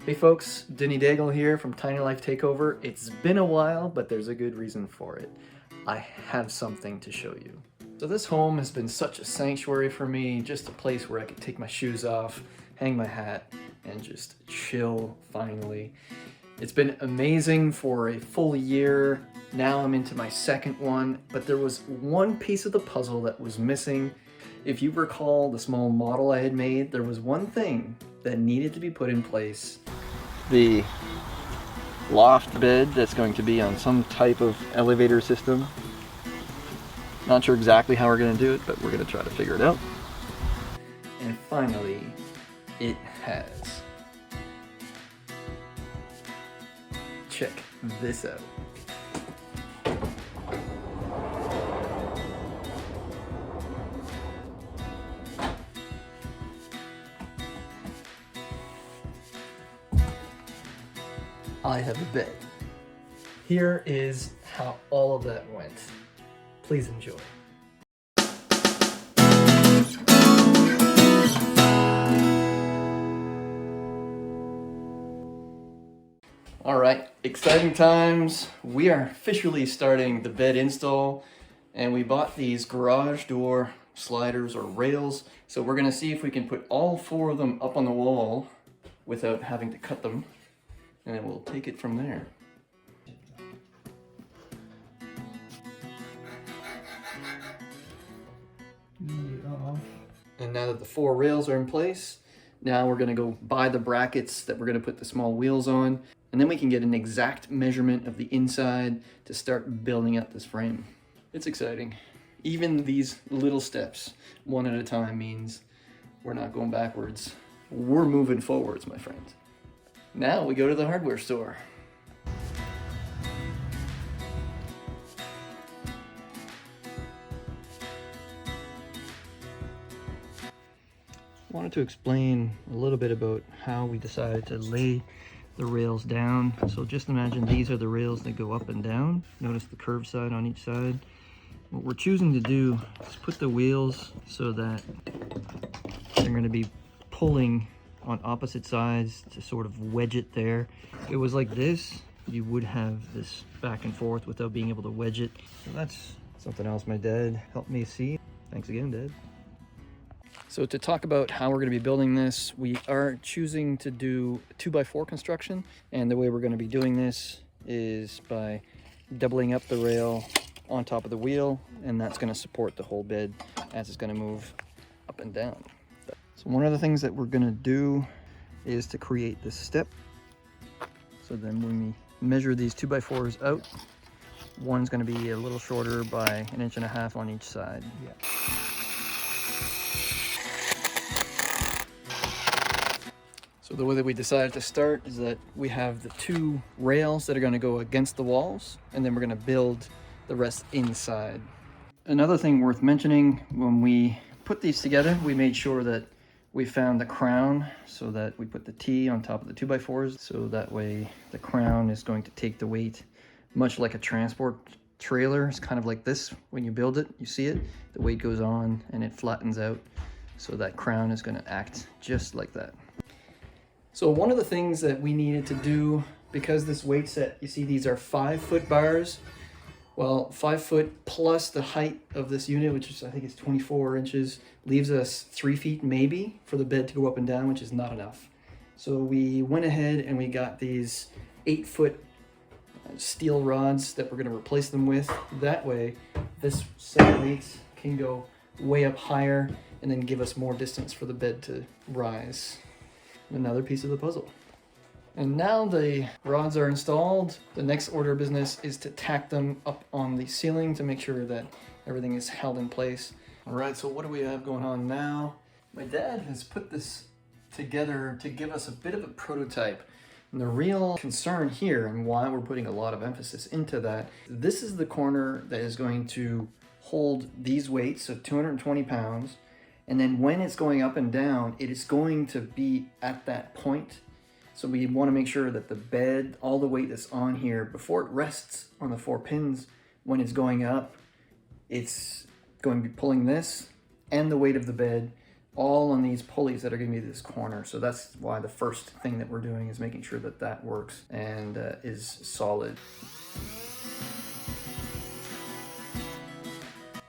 Hey folks, Denis Daigle here from tinylifeTAKEOVER. It's been a while, but there's a good reason for it. I have something to show you. So this home has been such a sanctuary for me, just a place where I could take my shoes off, hang my hat, and just chill finally. It's been amazing for a full year. Now I'm into my second one, but there was one piece of the puzzle that was missing. If you recall the small model I had made, there was one thing that needed to be put in place. The loft bed that's going to be on some type of elevator system. Not sure exactly how we're going to do it, but we're going to try to figure it out. And finally, it has. Check this out. I have a bed. Here is how all of that went. Please enjoy. All right, exciting times. We are officially starting the bed install, and we bought these garage door sliders or rails. So we're gonna see if we can put all four of them up on the wall without having to cut them. And then we'll take it from there. And now that the four rails are in place, now we're gonna go buy the brackets that we're gonna put the small wheels on, and then we can get an exact measurement of the inside to start building up this frame. It's exciting. Even these little steps, one at a time, means we're not going backwards. We're moving forwards, my friends. Now we go to the hardware store. I wanted to explain a little bit about how we decided to lay the rails down. So just imagine these are the rails that go up and down. Notice the curved side on each side. What we're choosing to do is put the wheels so that they're going to be pulling on opposite sides to sort of wedge it there. If it was like this, you would have this back and forth without being able to wedge it. So that's something else my dad helped me see. Thanks again, Dad. So to talk about how we're going to be building this, we are choosing to do 2x4 construction, and the way we're going to be doing this is by doubling up the rail on top of the wheel, and that's going to support the whole bed as it's going to move up and down. So one of the things that we're going to do is to create this step. So then when we measure these 2x4s out, one's going to be a little shorter by 1.5 inches on each side. Yeah. So the way that we decided to start is that we have the two rails that are going to go against the walls, and then we're going to build the rest inside. Another thing worth mentioning, when we put these together, we made sure that we found the crown, so that we put the T on top of the 2x4s, so that way the crown is going to take the weight, much like a transport trailer. It's kind of like this. When you build it, you see it, the weight goes on and it flattens out, so that crown is going to act just like that. So one of the things that we needed to do, because this weight set, you see these are 5-foot bars. Well, 5 foot plus the height of this unit, which is, I think it's 24 inches, leaves us 3 feet maybe for the bed to go up and down, which is not enough. So we went ahead and we got these 8-foot steel rods that we're going to replace them with. That way, this set of weights can go way up higher and then give us more distance for the bed to rise. Another piece of the puzzle. And now the rods are installed, the next order of business is to tack them up on the ceiling to make sure that everything is held in place. All right, so what do we have going on now? My dad has put this together to give us a bit of a prototype. And the real concern here, and why we're putting a lot of emphasis into that, this is the corner that is going to hold these weights of 220 pounds. And then when it's going up and down, it is going to be at that point. So we want to make sure that the bed, all the weight that's on here, before it rests on the 4 pins, when it's going up, it's going to be pulling this and the weight of the bed all on these pulleys that are going to be this corner. So that's why the first thing that we're doing is making sure that that works and is solid.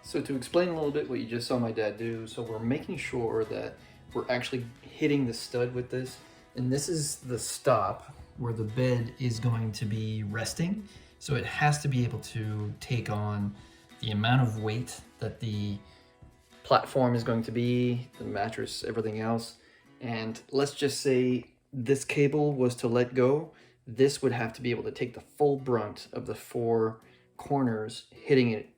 So to explain a little bit what you just saw my dad do, so we're making sure that we're actually hitting the stud with this, and this is the stop where the bed is going to be resting. So it has to be able to take on the amount of weight that the platform is going to be, the mattress, everything else. And let's just say this cable was to let go, this would have to be able to take the full brunt of the 4 corners hitting it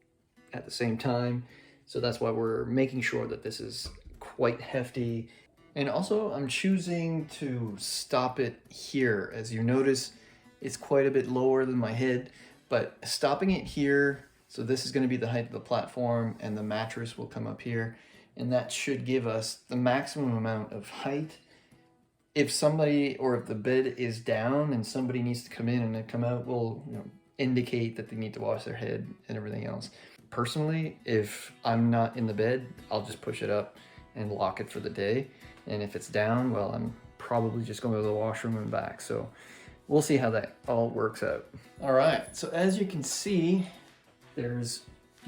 at the same time. So that's why we're making sure that this is quite hefty. And also I'm choosing to stop it here. As you notice, it's quite a bit lower than my head, but stopping it here, so this is going to be the height of the platform and the mattress will come up here, and that should give us the maximum amount of height. If somebody, or if the bed is down and somebody needs to come in and then come out, will indicate that they need to wash their head and everything else. Personally, if I'm not in the bed, I'll just push it up and lock it for the day. And if it's down, well, I'm probably just going to the washroom and back. So we'll see how that all works out. All right, so as you can see, there's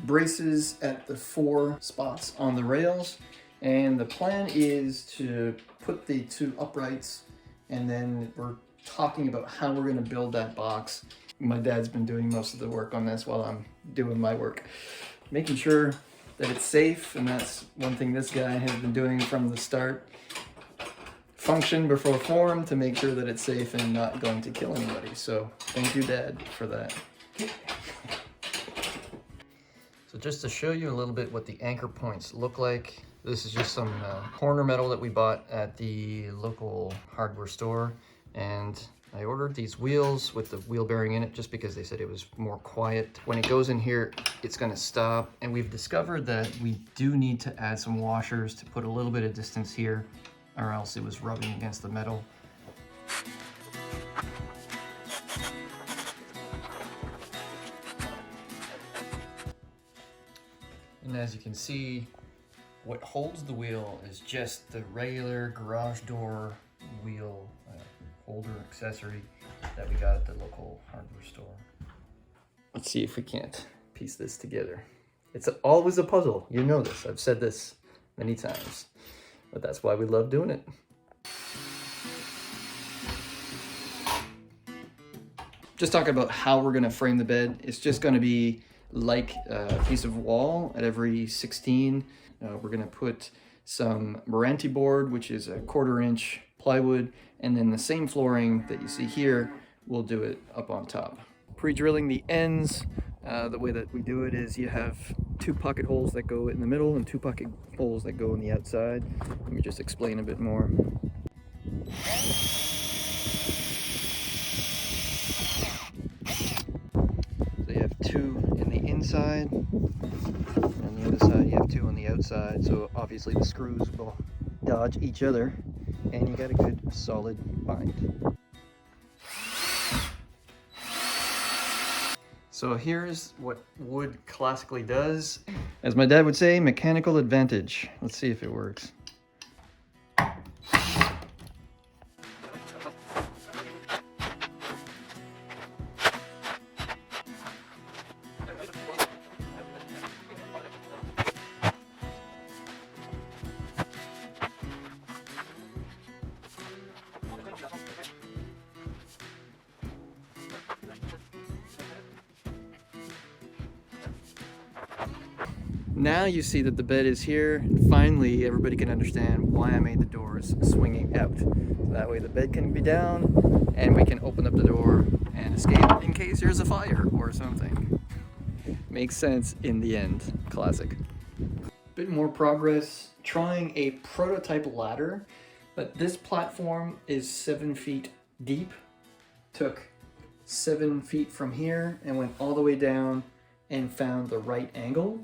braces at the 4 spots on the rails. And the plan is to put the 2 uprights, and then we're talking about how we're going to build that box. My dad's been doing most of the work on this while I'm doing my work, making sure that it's safe, and that's one thing this guy has been doing from the start. Function before form, to make sure that it's safe and not going to kill anybody. So thank you, Dad, for that. So just to show you a little bit what the anchor points look like, this is just some corner metal that we bought at the local hardware store, and I ordered these wheels with the wheel bearing in it just because they said it was more quiet. When it goes in here, it's going to stop, and we've discovered that we do need to add some washers to put a little bit of distance here, or else it was rubbing against the metal. And as you can see, what holds the wheel is just the regular garage door wheel holder accessory that we got at the local hardware store. Let's see if we can't piece this together. It's always a puzzle, you know this. I've said this many times, but that's why we love doing it. Just talking about how we're gonna frame the bed. It's just gonna be like a piece of wall at every 16. We're gonna put some Meranti board, which is a 1/4 inch plywood, and then the same flooring that you see here, we'll do it up on top. Pre-drilling the ends, the way that we do it is you have 2 pocket holes that go in the middle and 2 pocket holes that go on the outside. Let me just explain a bit more. So you have 2 in the inside, and on the other side you have 2 on the outside, so obviously the screws will dodge each other, and you got a good solid bind. So here's what wood classically does. As my dad would say, mechanical advantage. Let's see if it works. Now you see that the bed is here, and finally everybody can understand why I made the doors swinging out. So that way the bed can be down and we can open up the door and escape in case there's a fire or something. Makes sense in the end. Classic. Bit more progress, trying a prototype ladder, but this platform is 7 feet deep. Took 7 feet from here and went all the way down and found the right angle.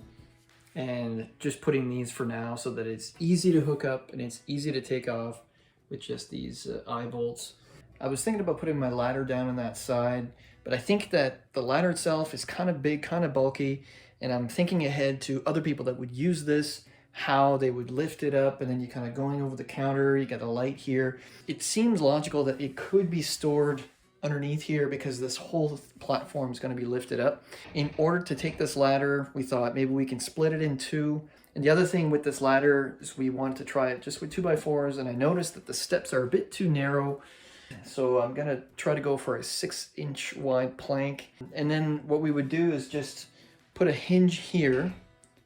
And just putting these for now so that it's easy to hook up and it's easy to take off with just these eye bolts. I was thinking about putting my ladder down on that side, but I think that the ladder itself is kind of big, kind of bulky, and I'm thinking ahead to other people that would use this, how they would lift it up, and then you kind of going over the counter, you got a light here. It seems logical that it could be stored underneath here because this whole platform is going to be lifted up. In order to take this ladder, we thought maybe we can split it in two. And the other thing with this ladder is we wanted to try it just with 2x4s, and I noticed that the steps are a bit too narrow. So I'm gonna try to go for a 6-inch wide plank. And then what we would do is just put a hinge here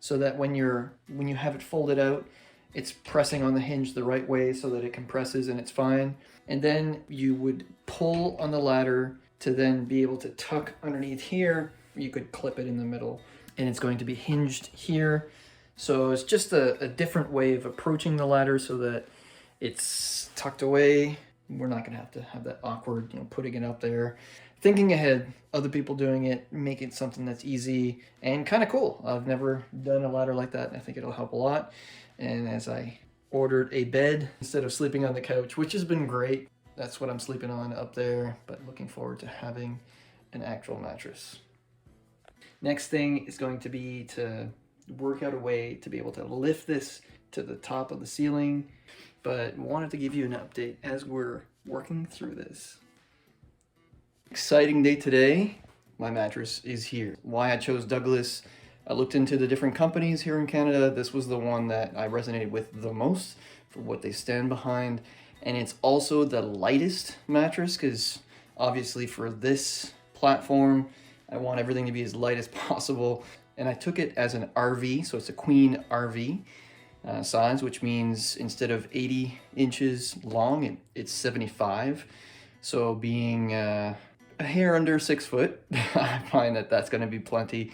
so that when you have it folded out, it's pressing on the hinge the right way so that it compresses and it's fine. And then you would pull on the ladder to then be able to tuck underneath here. You could clip it in the middle, and it's going to be hinged here. So it's just a different way of approaching the ladder so that it's tucked away. We're not gonna have to have that awkward, putting it up there. Thinking ahead, other people doing it, make it something that's easy and kind of cool. I've never done a ladder like that, and I think it'll help a lot. And as I ordered a bed instead of sleeping on the couch, which has been great. That's what I'm sleeping on up there, but looking forward to having an actual mattress. Next thing is going to be to work out a way to be able to lift this to the top of the ceiling, but wanted to give you an update as we're working through this. Exciting day today. My mattress is here. Why I chose Douglas, I looked into the different companies here in Canada. This was the one that I resonated with the most for what they stand behind. And it's also the lightest mattress because obviously for this platform, I want everything to be as light as possible. And I took it as an RV, so it's a queen RV size, which means instead of 80 inches long, it's 75. So being a hair under 6 foot, I find that that's going to be plenty.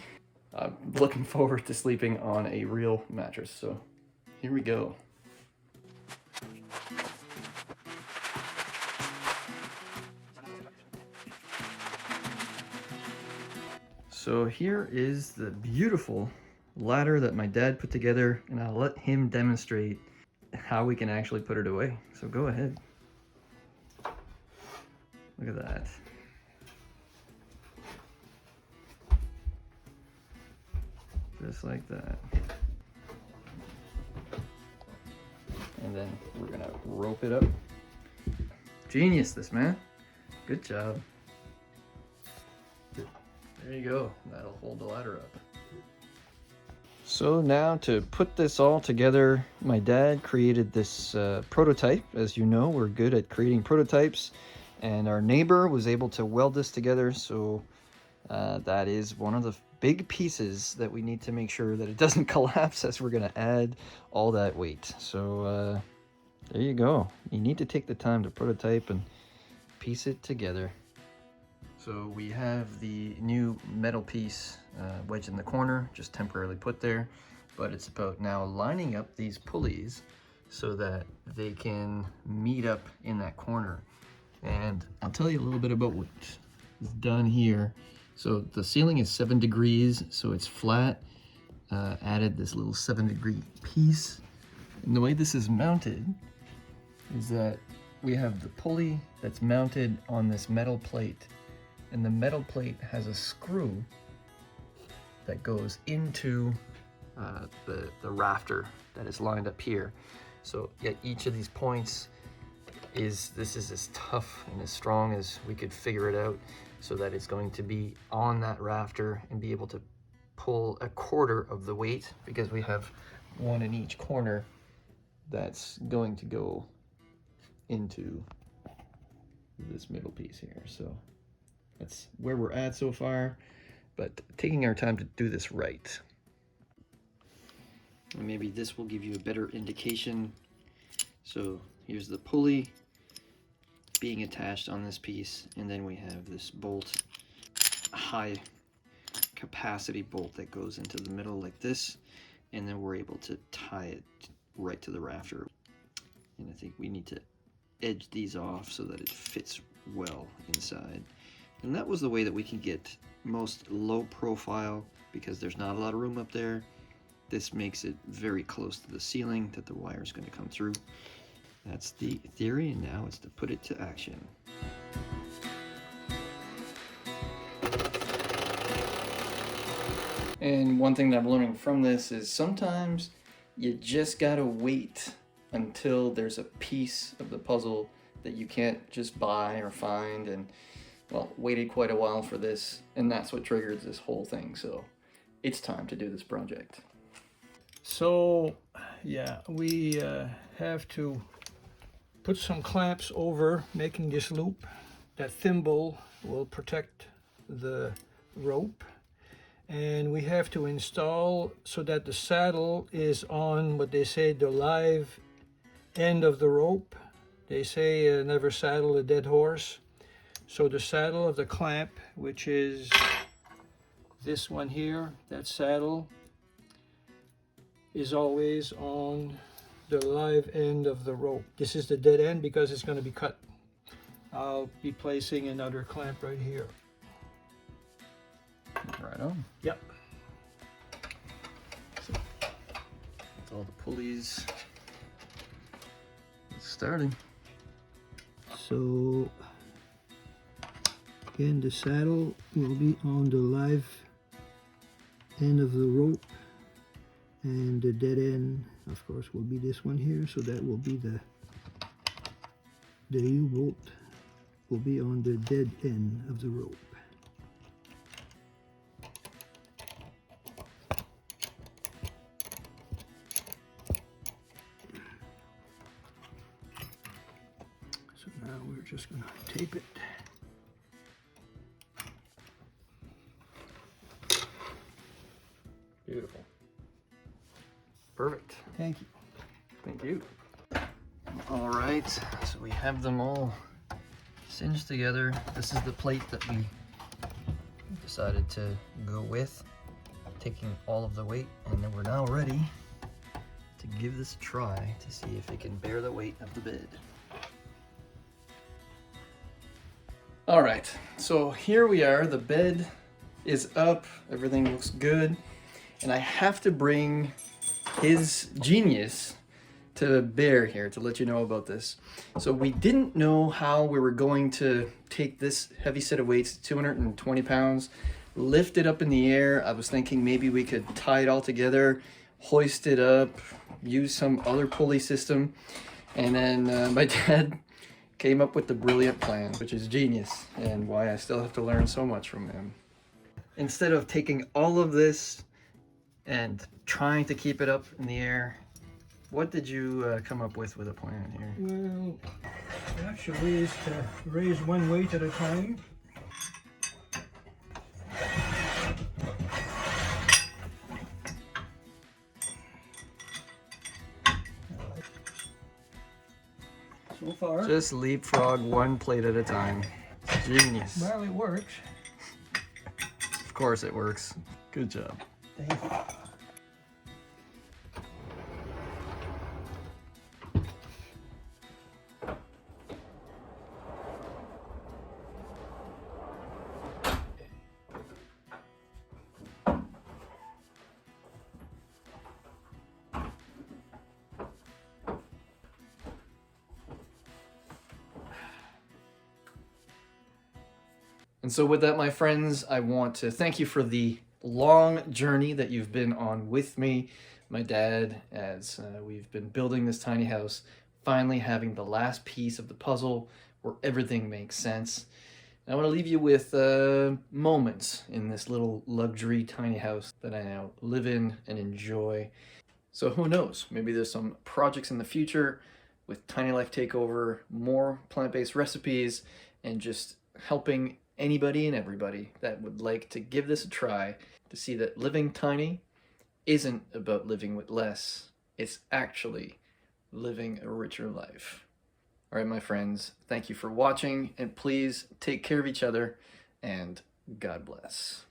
I'm looking forward to sleeping on a real mattress. So here we go. So here is the beautiful ladder that my dad put together, and I'll let him demonstrate how we can actually put it away. So go ahead. Look at that. Just like that. And then we're gonna rope it up. Genius, this man. Good job. There you go. That'll hold the ladder up. So now to put this all together, my dad created this prototype. As you know, we're good at creating prototypes, and our neighbor was able to weld this together. So that is one of the big pieces that we need to make sure that it doesn't collapse as we're going to add all that weight. So there you go. You need to take the time to prototype and piece it together. So we have the new metal piece wedged in the corner, just temporarily put there, but it's about now lining up these pulleys so that they can meet up in that corner. And I'll tell you a little bit about what is done here. So the ceiling is 7 degrees, so it's flat. Added this little 7-degree piece. And the way this is mounted is that we have the pulley that's mounted on this metal plate. And the metal plate has a screw that goes into the rafter that is lined up here. So at each of these points this is as tough and as strong as we could figure it out, so that it's going to be on that rafter and be able to pull a quarter of the weight, because we have one in each corner that's going to go into this middle piece here. So that's where we're at so far, but taking our time to do this right. And maybe this will give you a better indication. So here's the pulley being attached on this piece, and then we have this bolt, a high capacity bolt that goes into the middle like this, and then we're able to tie it right to the rafter. And I think we need to edge these off so that it fits well inside. And that was the way that we can get most low profile, because there's not a lot of room up there. This makes it very close to the ceiling that the wire is going to come through. That's the theory, and now it's to put it to action. And one thing that I'm learning from this is sometimes You just gotta wait until there's a piece of the puzzle that you can't just buy or find, and well, waited quite a while for this, and that's what triggered this whole thing. So it's time to do this project. So yeah, we have to put some clamps over making this loop. That thimble will protect the rope, and we have to install so that the saddle is on what they say the live end of the rope. They say never saddle a dead horse. So the saddle of the clamp, which is this one here, that saddle is always on the live end of the rope. This is the dead end because it's going to be cut. I'll be placing another clamp right here. Right on. Yep. So, with all the pulleys, it's starting. So again, the saddle will be on the live end of the rope, and the dead end, of course, will be this one here. So that will be the U-bolt will be on the dead end of the rope. So now we're just going to tape it. Beautiful. Perfect. Thank you. Thank you. All right, so we have them all cinched together. This is the plate that we decided to go with, taking all of the weight, and then we're now ready to give this a try to see if it can bear the weight of the bed. All right, so here we are. The bed is up, everything looks good, and I have to bring his genius to bear here to let you know about this. So we didn't know how we were going to take this heavy set of weights, 220 pounds, lift it up in the air. I was thinking maybe we could tie it all together, hoist it up, use some other pulley system. And then my dad came up with the brilliant plan, which is genius, and why I still have to learn so much from him. Instead of taking all of this and trying to keep it up in the air, what did you come up with a plan here? Well, actually is to raise one weight at a time. So far, Just leapfrog one plate at a time. Genius. well, it works. Of course it works. Good job. Thank you. And so with that, my friends, I want to thank you for the long journey that you've been on with me, my dad, as we've been building this tiny house, finally having the last piece of the puzzle where everything makes sense. And I want to leave you with moments in this little luxury tiny house that I now live in and enjoy. So who knows, maybe there's some projects in the future with Tiny Life Takeover, more plant-based recipes, and just helping anybody and everybody that would like to give this a try to see that living tiny isn't about living with less. It's actually living a richer life. All right, my friends, thank you for watching, and please take care of each other, and God bless.